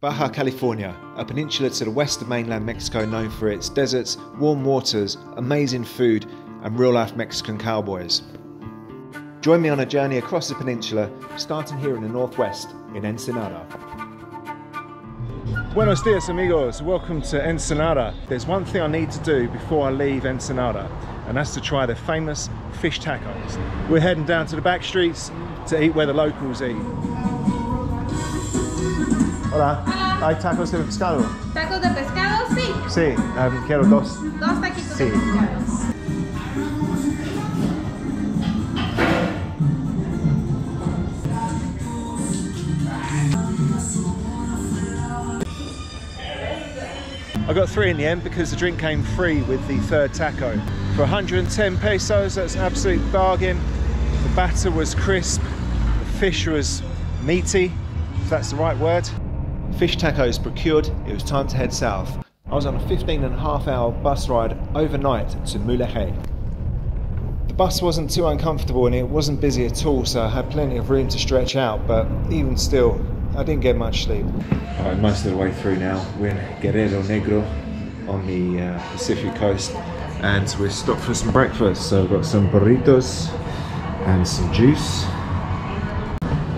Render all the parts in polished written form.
Baja California, a peninsula to the west of mainland Mexico known for its deserts, warm waters, amazing food and real-life Mexican cowboys. Join me on a journey across the peninsula, starting here in the northwest in Ensenada. Buenos dias amigos, welcome to Ensenada. There's one thing I need to do before I leave Ensenada, and that's to try the famous fish tacos. We're heading down to the back streets to eat where the locals eat. Hola. Hola. ¿Hay tacos de pescado? ¿Tacos de pescado? Sí. Sí, quiero dos. Dos taquitos Sí. de pescado. I got three in the end because the drink came free with the third taco. For 110 pesos, that's an absolute bargain. The batter was crisp, the fish was meaty, if that's the right word. Fish tacos procured, it was time to head south. I was on a 15.5-hour bus ride overnight to Mulegé. The bus wasn't too uncomfortable and it wasn't busy at all, so I had plenty of room to stretch out, but even still, I didn't get much sleep. Alright, most of the way through now. We're in Guerrero Negro on the Pacific coast, and we're stopped for some breakfast. So we've got some burritos and some juice.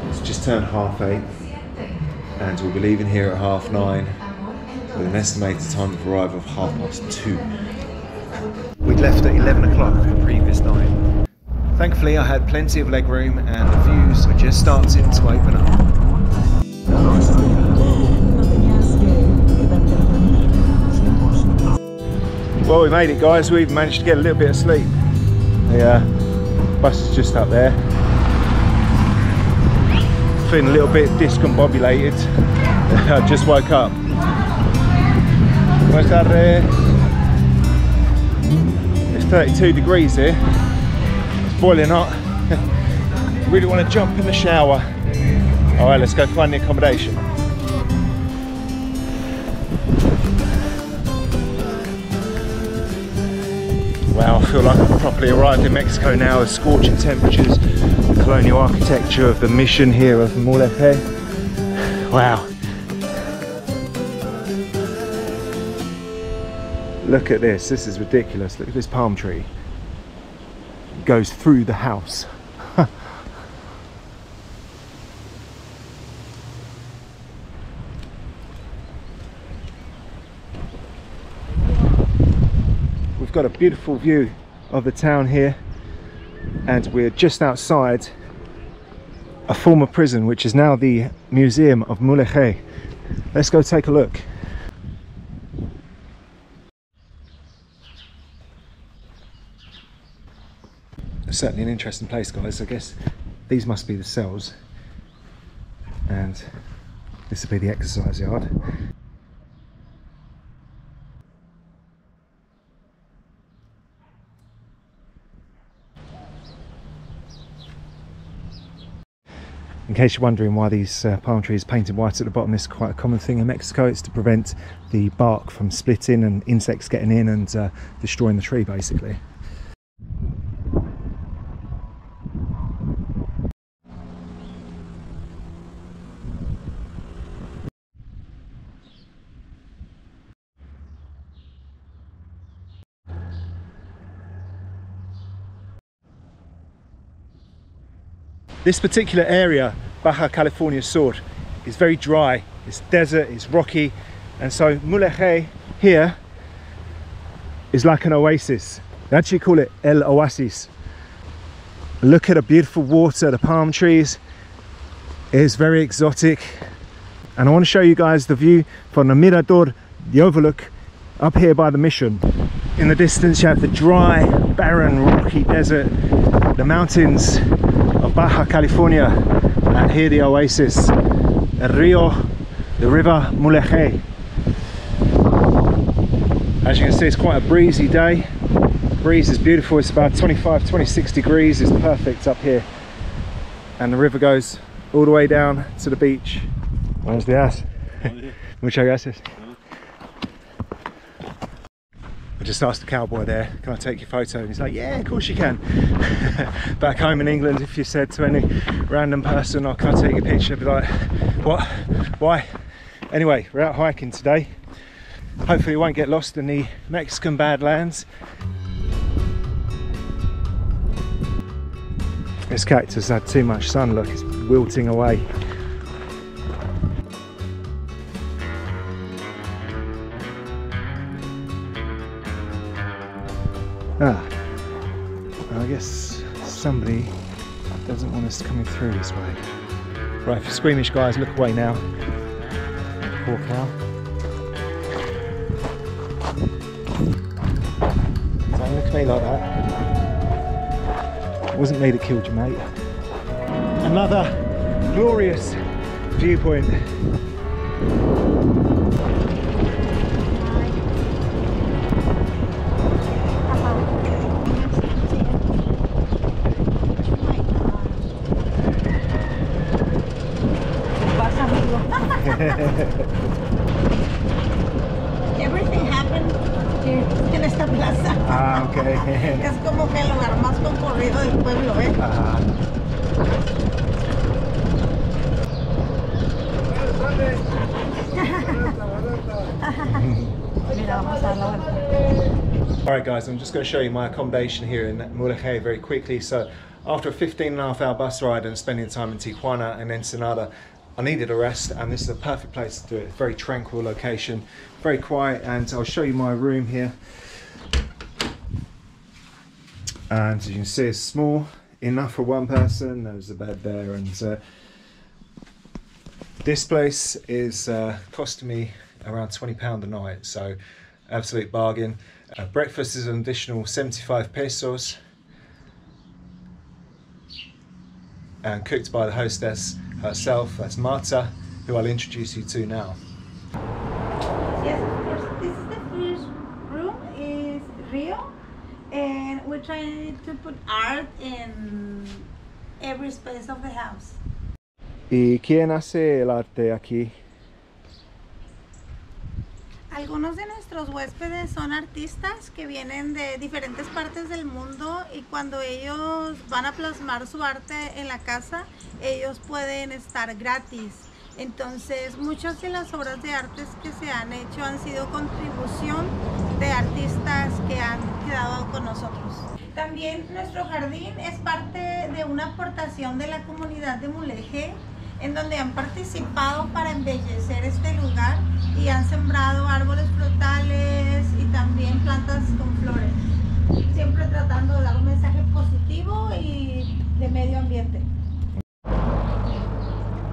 It's just turned 8:30. And we'll be leaving here at 9:30 with an estimated time of arrival of 2:30. We'd left at 11 o'clock the previous night. Thankfully I had plenty of leg room and the views were just starting to open up. Well, we made it, guys. We've managed to get a little bit of sleep. The bus is just up there. Feeling a little bit discombobulated. I just woke up. Buenas tardes. It's 32 degrees here. It's boiling hot. Really want to jump in the shower. Alright, let's go find the accommodation. Wow, I feel like I've properly arrived in Mexico now. The scorching temperatures, the colonial architecture of the mission here of Mulegé. Wow. Look at this, this is ridiculous. Look at this palm tree. It goes through the house. We've got a beautiful view of the town here, and we're just outside a former prison, which is now the Museum of Mulegé. Let's go take a look. Certainly an interesting place, guys. I guess these must be the cells, and this will be the exercise yard. In case you're wondering why these palm trees are painted white at the bottom, this is quite a common thing in Mexico. It's to prevent the bark from splitting and insects getting in and destroying the tree, basically. This particular area, Baja California Sur, is very dry. It's desert, it's rocky, and so Mulegé here is like an oasis. They actually call it El Oasis. Look at the beautiful water, the palm trees. It is very exotic, and I want to show you guys the view from the Mirador, the overlook up here by the mission. In the distance you have the dry, barren, rocky desert, the mountains of Baja California, and here the oasis, the river Mulegé. As you can see, it's quite a breezy day. The breeze is beautiful. It's about 25-26 degrees. It's perfect up here, and the river goes all the way down to the beach. Buenos días. Muchas gracias. I just asked the cowboy there, can I take your photo? And he's like, yeah, of course you can. Back home in England, if you said to any random person, oh, can I take your picture? They'd be like, what? Why? Anyway, we're out hiking today. Hopefully we won't get lost in the Mexican Badlands. This cactus had too much sun, look, it's wilting away. I guess somebody doesn't want us coming through this way. Right, for squeamish guys, look away now. Poor cow. Don't look at me like that. It wasn't me that killed you, mate. Another glorious viewpoint. Everything happened here en esta plaza. Ah, okay. Es como que el lugar más concurrido del pueblo, ¿eh? Alright guys, I'm just going to show you my accommodation here in Mulegé very quickly. So after a 15.5-hour bus ride and spending time in Tijuana and Ensenada, I needed a rest, and this is a perfect place to do it. Very tranquil location, very quiet, and I'll show you my room here. And as you can see, it's small enough for one person. There's a bed there, and this place is costing me around £20 a night, so absolute bargain. Breakfast is an additional 75 pesos and cooked by the hostess herself. That's Marta, who I'll introduce you to now. Yes, of course. This is the first room, is Rio, and we're trying to put art in every space of the house. ¿Y quién hace el arte aquí? Algunos de nuestros huéspedes son artistas que vienen de diferentes partes del mundo, y cuando ellos van a plasmar su arte en la casa, ellos pueden estar gratis. Entonces, muchas de las obras de arte que se han hecho han sido contribución de artistas que han quedado con nosotros. También nuestro jardín es parte de una aportación de la comunidad de Mulegé, en donde han participado para embellecer este lugar y han sembrado árboles frutales y también plantas con flores, siempre tratando de dar un mensaje positivo y de medio ambiente.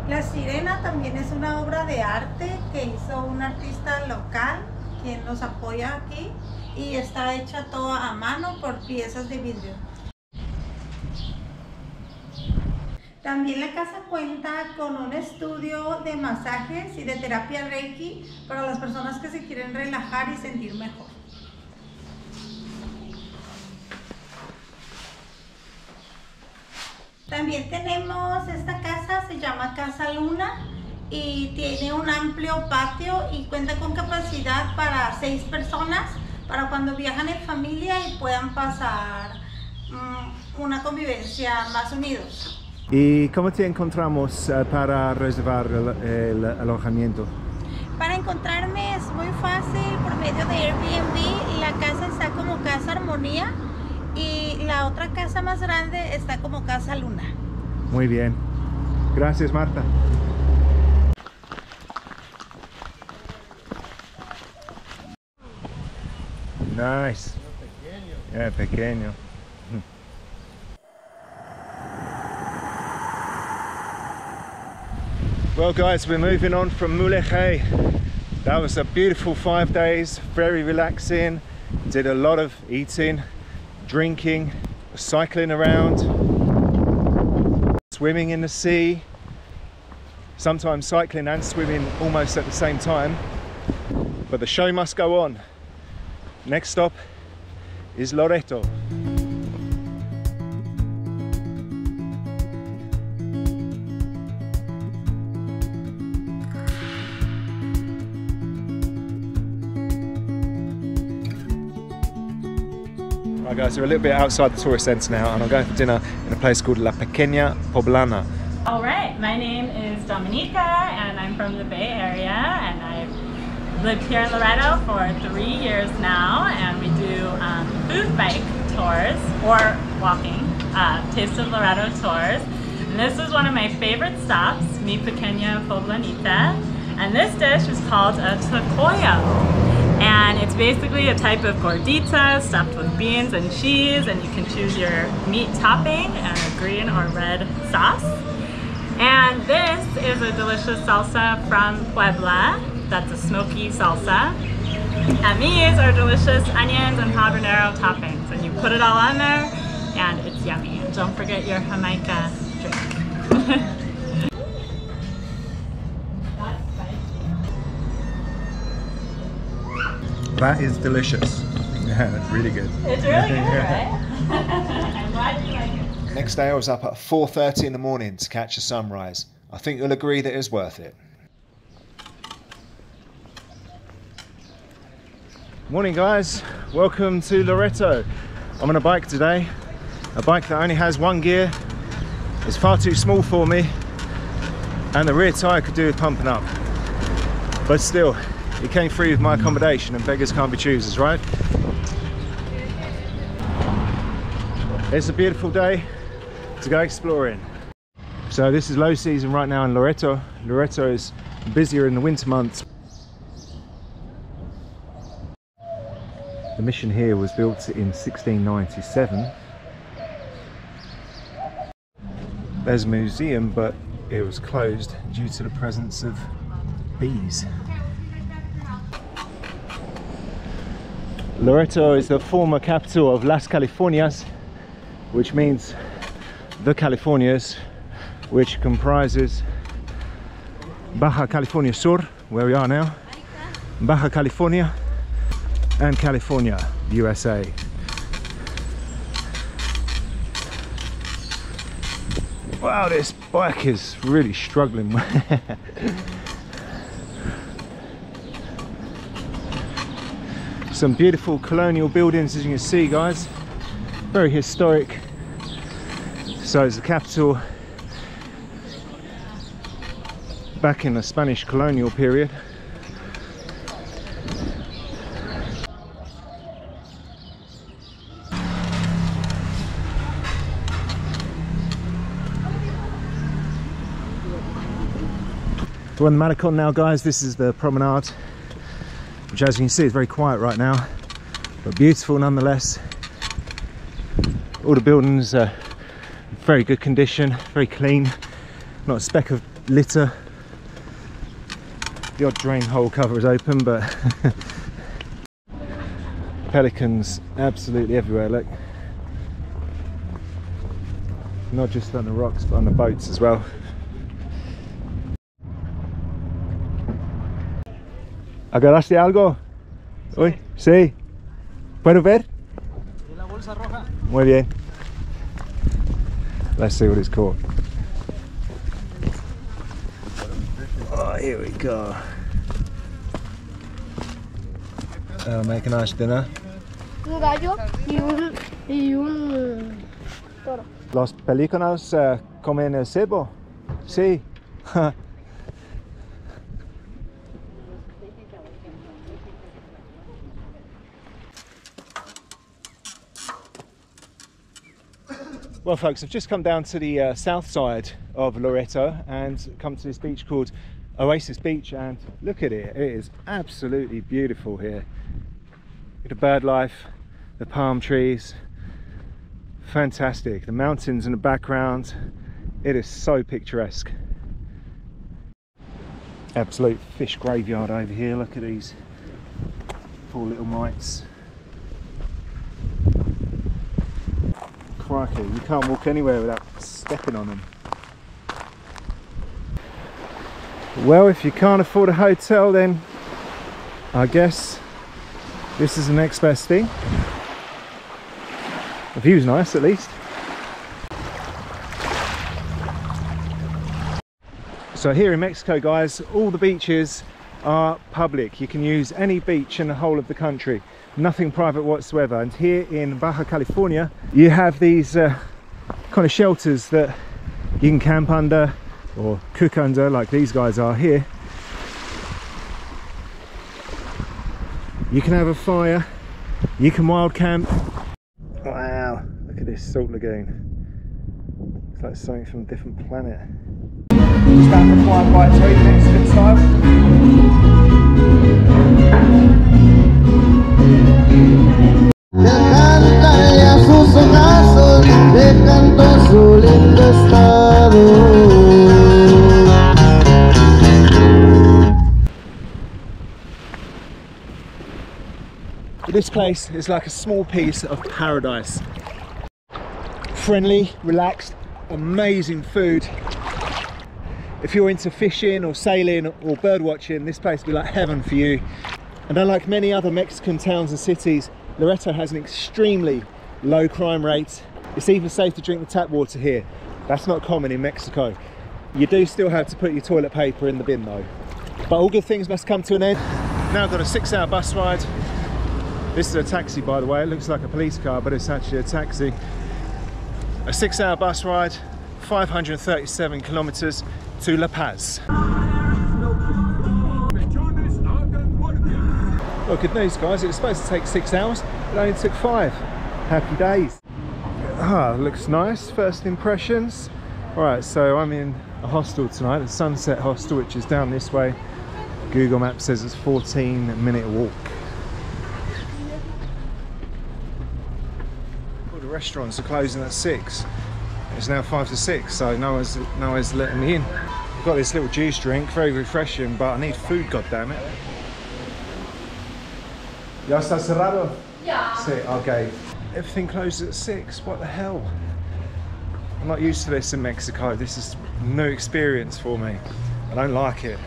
La sirena también es una obra de arte que hizo un artista local quien nos apoya aquí, y está hecha toda a mano por piezas de vidrio. También la casa cuenta con un estudio de masajes y de terapia Reiki para las personas que se quieren relajar y sentir mejor. También tenemos esta casa, se llama Casa Luna, y tiene un amplio patio y cuenta con capacidad para 6 personas, para cuando viajan en familia y puedan pasar una convivencia más unidos. ¿Y cómo te encontramos para reservar el alojamiento? Para encontrarme es muy fácil por medio de Airbnb. La casa está como Casa Armonía y la otra casa más grande está como Casa Luna. Muy bien. Gracias, Marta. Nice. Yeah, pequeño. Well guys, we're moving on from Mulegé. That was a beautiful 5 days, very relaxing. Did a lot of eating, drinking, cycling around, swimming in the sea, sometimes cycling and swimming almost at the same time. But the show must go on. Next stop is Loreto. Right guys, we're a little bit outside the tourist centre now, and I'm going for dinner in a place called La Pequeña Poblana, All right, my name is Dominica and I'm from the Bay Area, and I've lived here in Loretto for 3 years now, and we do food bike tours or walking, Taste of Loretto tours. And this is one of my favorite stops, Mi Pequeña Poblanita, and this dish is called a tacoyo. And it's basically a type of gordita stuffed with beans and cheese, and you can choose your meat topping and a green or red sauce. And this is a delicious salsa from Puebla. That's a smoky salsa. And these are delicious onions and habanero toppings. And you put it all on there, and it's yummy. And don't forget your Jamaica drink. That is delicious. Yeah, that's really good. It's really good, right? I'm glad you like it. Next day I was up at 4:30 in the morning to catch a sunrise. I think you'll agree that it was worth it. Morning guys, welcome to Loretto. I'm on a bike today, a bike that only has one gear. It's far too small for me, and the rear tyre could do with pumping up. But still, it came free with my accommodation, and beggars can't be choosers, right? It's a beautiful day to go exploring. So this is low season right now in Loretto. Loretto is busier in the winter months. The mission here was built in 1697. There's a museum, but it was closed due to the presence of bees. Loretto is the former capital of Las Californias, which means the Californias, which comprises Baja California Sur, where we are now, Baja California, and California, USA. Wow, this bike is really struggling. Some beautiful colonial buildings, as you can see, guys. Very historic. So it's the capital back in the Spanish colonial period. We're on the Malecon now, guys. This is the promenade, which, as you can see, is very quiet right now, but beautiful nonetheless. All the buildings are in very good condition, very clean, not a speck of litter. The odd drain hole cover is open, but pelicans absolutely everywhere, look. Not just on the rocks, but on the boats as well. ¿Agarraste algo? Sí. Uy, sí. ¿Puedo ver? La bolsa roja. Muy bien. Let's see what it's called. Oh, here we go. Make a nice dinner. Un gallo y un toro. ¿Los pelícanos comen el cebo? Sí. Well folks, I've just come down to the south side of Loretto and come to this beach called Oasis Beach, and look at it, it is absolutely beautiful here. Look at the bird life, the palm trees, fantastic. The mountains in the background, it is so picturesque. Absolute fish graveyard over here, look at these poor little mites. Crikey, you can't walk anywhere without stepping on them. Well, if you can't afford a hotel, then I guess this is the next best thing. The view's nice, at least. So here in Mexico, guys, all the beaches are public. You can use any beach in the whole of the country. Nothing private whatsoever. And here in Baja California, you have these kind of shelters that You can camp under or cook under like these guys are here. You can have a fire, you can wild camp. Wow, look at this salt lagoon. It's like something from a different planet. Is that required by its own Mexican style? This place is like a small piece of paradise. Friendly, relaxed, amazing food. If you're into fishing or sailing or bird watching, this place will be like heaven for you. And unlike many other Mexican towns and cities, Loreto has an extremely low crime rate. It's even safe to drink the tap water here. That's not common in Mexico. You do still have to put your toilet paper in the bin though. But all good things must come to an end. Now I've got a 6-hour bus ride. This is a taxi, by the way. It looks like a police car, but it's actually a taxi. A 6-hour bus ride, 537 kilometers to La Paz. Well, good news guys, it was supposed to take 6 hours, it only took 5. Happy days. Ah, looks nice, first impressions. Alright, so I'm in a hostel tonight, the Sunset Hostel, which is down this way. Google Maps says it's a 14-minute walk. All the restaurants are closing at 6. It's now 5 to 6, so no one's letting me in. I've got this little juice drink, very refreshing, but I need food, goddammit. Ya está cerrado? Yeah. Sí, okay. Everything closes at 6, what the hell? I'm not used to this in Mexico. This is a new experience for me. I don't like it.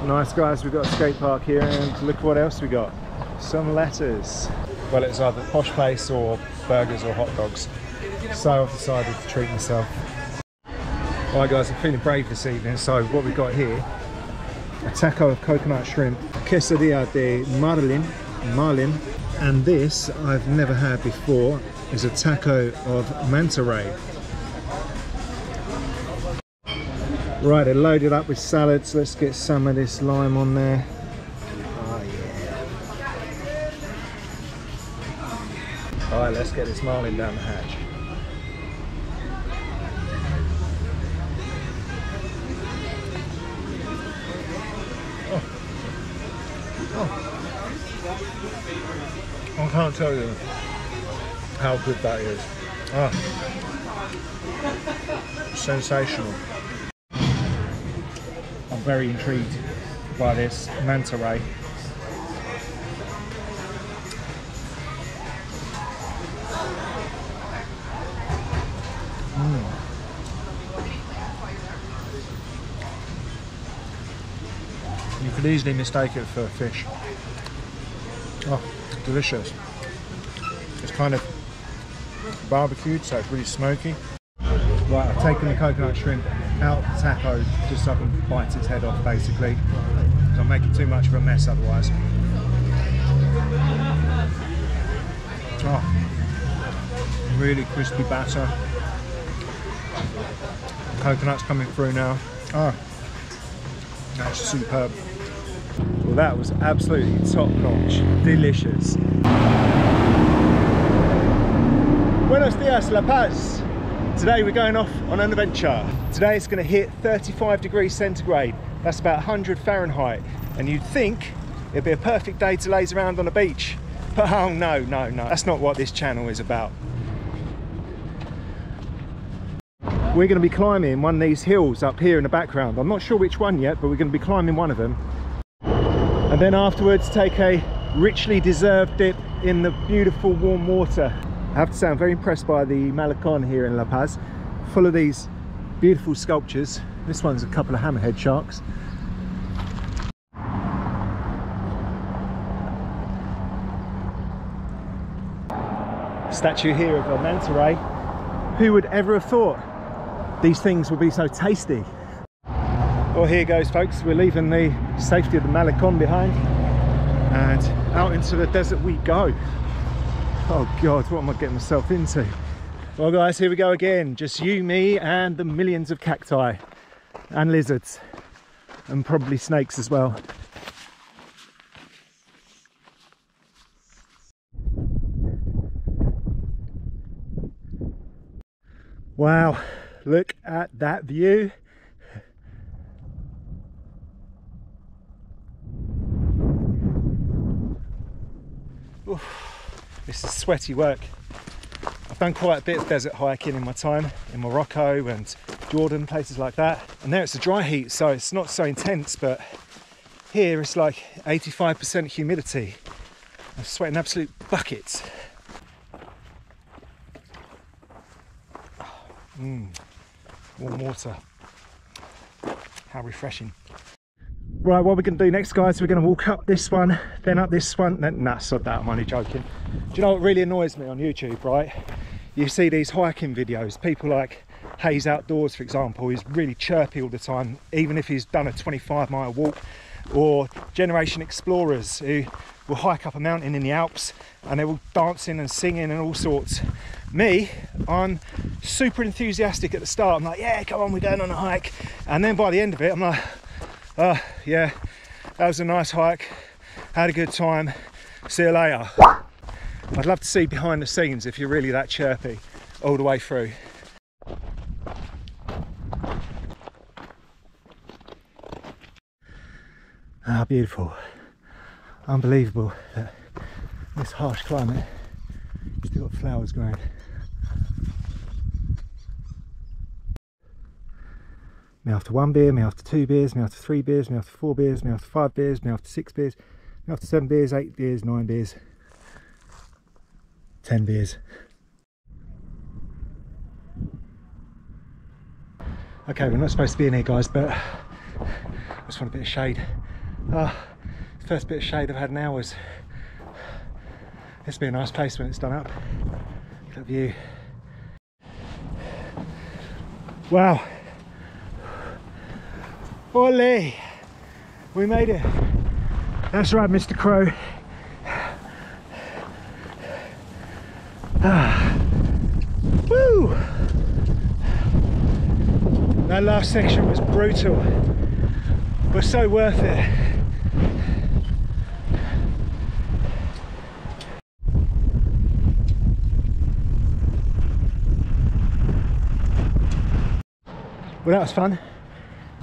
Nice guys, we've got a skate park here and look what else we got. Some letters. Well, it's either posh place or burgers or hot dogs. So I've decided to treat myself. Alright guys, I'm feeling brave this evening, so what we've got here, a taco of coconut shrimp, quesadilla de marlin, and this I've never had before, is a taco of manta ray. Right, they're loaded up with salads. Let's get some of this lime on there. Oh yeah. Alright, let's get this marlin down the hatch. I can't tell you how good that is. Ah, sensational. I'm very intrigued by this manta ray. You could easily mistake it for fish. Oh, delicious. It's kind of barbecued, so it's really smoky. Right, I've taken the coconut shrimp out of the taco just so I can bite its head off, basically. Because I'm making too much of a mess otherwise. Oh, really crispy batter. Coconut's coming through now. Oh, that's superb. Well, that was absolutely top-notch, delicious. Buenos dias, La Paz. Today we're going off on an adventure. Today it's going to hit 35 degrees centigrade. That's about 100 Fahrenheit. And you'd think it'd be a perfect day to laze around on a beach. But oh no, no, no. That's not what this channel is about. We're going to be climbing one of these hills up here in the background. I'm not sure which one yet, but we're going to be climbing one of them. And then afterwards take a richly deserved dip in the beautiful warm water. I have to say I'm very impressed by the Malecon here in La Paz, full of these beautiful sculptures. This one's a couple of hammerhead sharks. Statue here of a manta ray. Who would ever have thought these things would be so tasty? Well, here goes folks, we're leaving the safety of the Malecon behind and out into the desert we go. Oh God, what am I getting myself into? Well guys, here we go again. Just you, me and the millions of cacti and lizards and probably snakes as well. Wow, look at that view. Oof, this is sweaty work. I've done quite a bit of desert hiking in my time in Morocco and Jordan, places like that. And there it's a dry heat, so it's not so intense, but here it's like 85% humidity. I'm sweating absolute buckets. Warm water. How refreshing. Right, what we're going to do next, guys, we're going to walk up this one, then up this one. Nah, sod that, I'm only joking. Do you know what really annoys me on YouTube, right? You see these hiking videos, people like Hayes Outdoors, for example, who's really chirpy all the time, even if he's done a 25-mile walk, or Generation Explorers, who will hike up a mountain in the Alps, and they're all dancing and singing and all sorts. Me, I'm super enthusiastic at the start. I'm like, yeah, come on, we're going on a hike. And then by the end of it, I'm like, oh, yeah, that was a nice hike. Had a good time. See you later. I'd love to see behind the scenes if you're really that chirpy all the way through. Ah, beautiful. Unbelievable that this harsh climate still got flowers growing. Me after 1 beer, me after 2 beers, me after 3 beers, me after 4 beers, me after 5 beers, me after 6 beers, me after 7 beers, 8 beers, 9 beers, 10 beers. Okay, we're not supposed to be in here, guys, but I just want a bit of shade. First bit of shade I've had in hours. This will be a nice place when it's done up. Look at that view. Wow. Ole! We made it. That's right, Mr. Crow. Woo! That last section was brutal, but so worth it. Well, that was fun.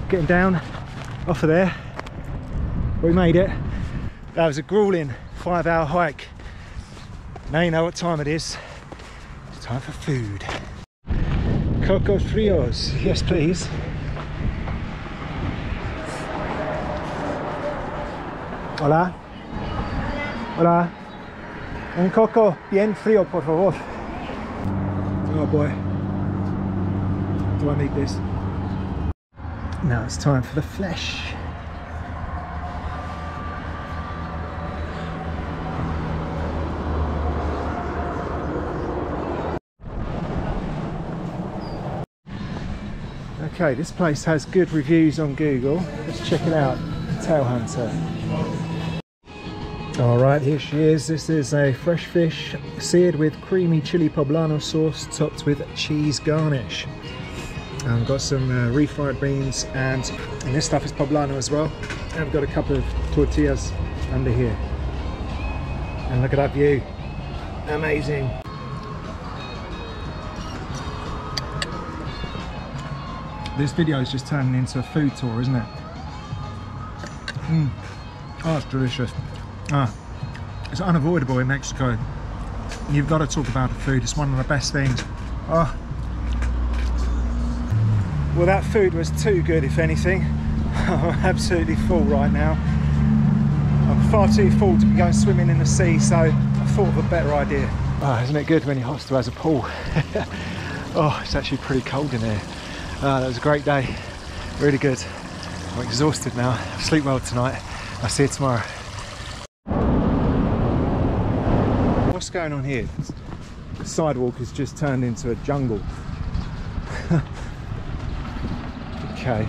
Getting down off of there. We made it. That was a grueling 5-hour hike. Now you know what time it is. It's time for food. Coco Frios, yes please. Hola. Hola. Un coco bien frío, por favor. Oh boy. Do I need this? Now it's time for the flesh. Okay, this place has good reviews on Google. Let's check it out. Tail Hunter. Alright, here she is. This is a fresh fish seared with creamy chili poblano sauce topped with cheese garnish. I've got some refried beans and this stuff is poblano as well. And I've got a couple of tortillas under here. And look at that view. Amazing. This video is just turning into a food tour, isn't it? Oh, it's delicious. It's unavoidable in Mexico. You've got to talk about the food. It's one of the best things. Oh. Well, that food was too good, if anything. I'm absolutely full right now. I'm far too full to be going swimming in the sea, so I thought of a better idea. Oh, isn't it good when your hostel has a pool? Oh, it's actually pretty cold in here. That was a great day. Really good. I'm exhausted now. I'll sleep well tonight. I'll see you tomorrow. What's going on here? The sidewalk has just turned into a jungle. Okay.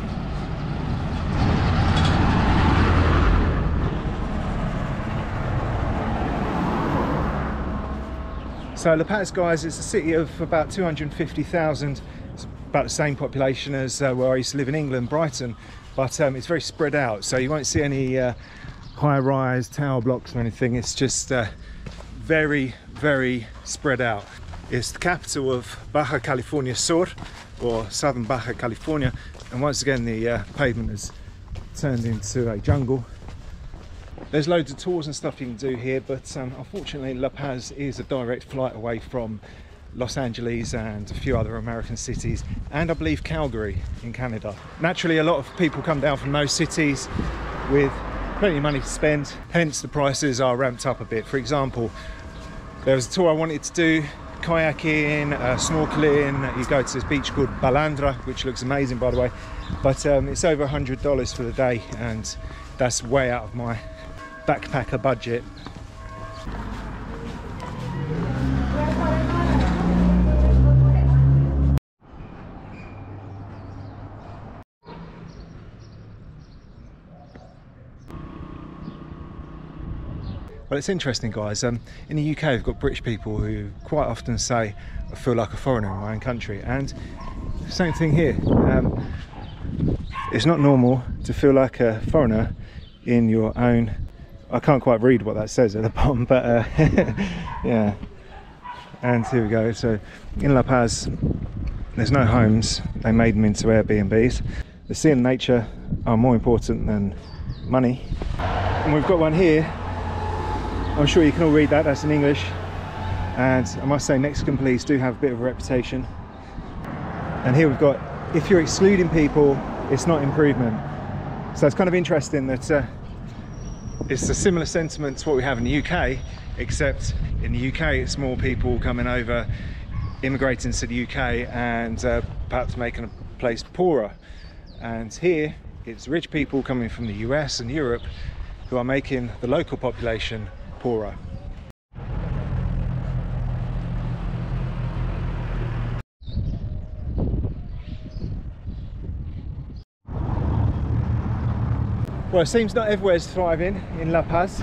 So La Paz, guys, is a city of about 250,000. It's about the same population as where I used to live in England, Brighton, but it's very spread out. So you won't see any high-rise tower blocks or anything. It's just very, very spread out. It's the capital of Baja California Sur, or southern Baja California, and once again the pavement has turned into a jungle. There's loads of tours and stuff you can do here, but unfortunately La Paz is a direct flight away from Los Angeles and a few other American cities, and I believe Calgary in Canada. Naturally, a lot of people come down from those cities with plenty of money to spend, hence the prices are ramped up a bit. For example, there was a tour I wanted to do, kayaking, snorkeling. You go to this beach called Balandra, which looks amazing by the way, but it's over $100 for the day, and that's way out of my backpacker budget. Well, it's interesting, guys. In the UK, we've got British people who quite often say, I feel like a foreigner in my own country. And same thing here. It's not normal to feel like a foreigner in your own... I can't quite read what that says at the bottom, but yeah. And here we go. So in La Paz, there's no homes. They made them into Airbnbs. The sea and nature are more important than money. And we've got one here. I'm sure you can all read that, that's in English. And I must say, Mexican police do have a bit of a reputation. And here we've got, if you're excluding people, it's not improvement. So it's kind of interesting that it's a similar sentiment to what we have in the UK, except in the UK it's more people coming over, immigrating to the UK and perhaps making a place poorer. And here it's rich people coming from the US and Europe who are making the local population poorer. Well, it seems not everywhere is thriving in La Paz.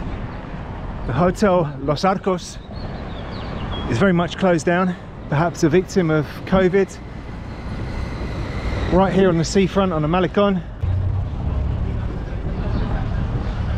The Hotel Los Arcos is very much closed down, perhaps a victim of COVID. Right here on the seafront on the Malecon.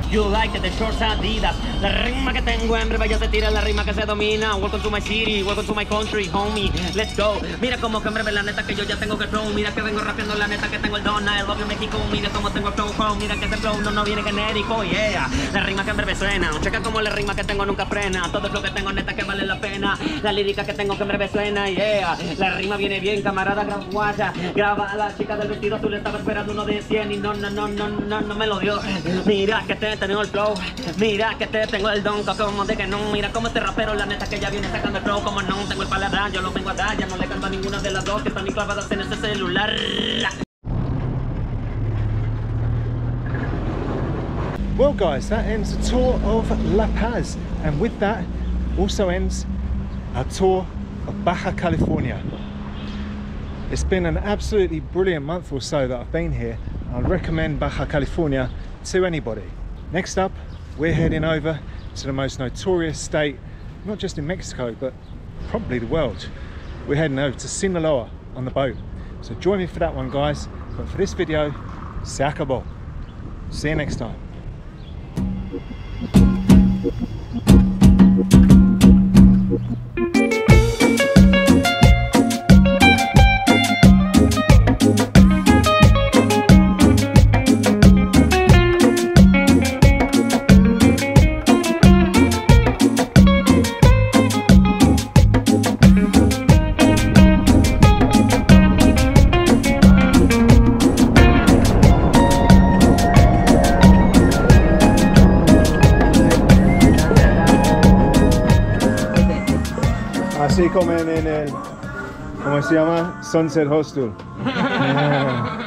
You like the shorts Adidas. La rima que tengo en breve ya se tira, la rima que se domina. Welcome to my city, welcome to my country, homie. Let's go. Mira como que en breve la neta que yo ya tengo que flow. Mira que vengo rapeando la neta que tengo el don. I love you México. Mira como tengo el flow. Mira que ese flow no viene genérico, yeah. La rima que en breve suena. Checa como la rima que tengo nunca frena. Todo lo que tengo neta que vale la pena. La lírica que tengo que en breve suena, yeah. La rima viene bien, camarada, gran guaya. Graba a la chica del vestido azul, estaba esperando uno de 100 y no me lo dio. Mira que tengo el flow, mira que tengo el don, como de que no, mira como este rapero, la neta que ya viene sacando el flow, como no, tengo el paladar, yo lo vengo a dar, ya no le canto a ninguna de las dos que están clavadas en ese celular. Well guys, that ends the tour of La Paz, and with that also ends our tour of Baja California. It's been an absolutely brilliant month or so that I've been here. I'd recommend Baja California to anybody. Next up, we're heading over to the most notorious state, not just in Mexico, but probably the world. We're heading over to Sinaloa on the boat. So join me for that one, guys. But for this video, se acabó. See you next time. Así comen en el, ¿cómo se llama? Sunset Hostel. Yeah.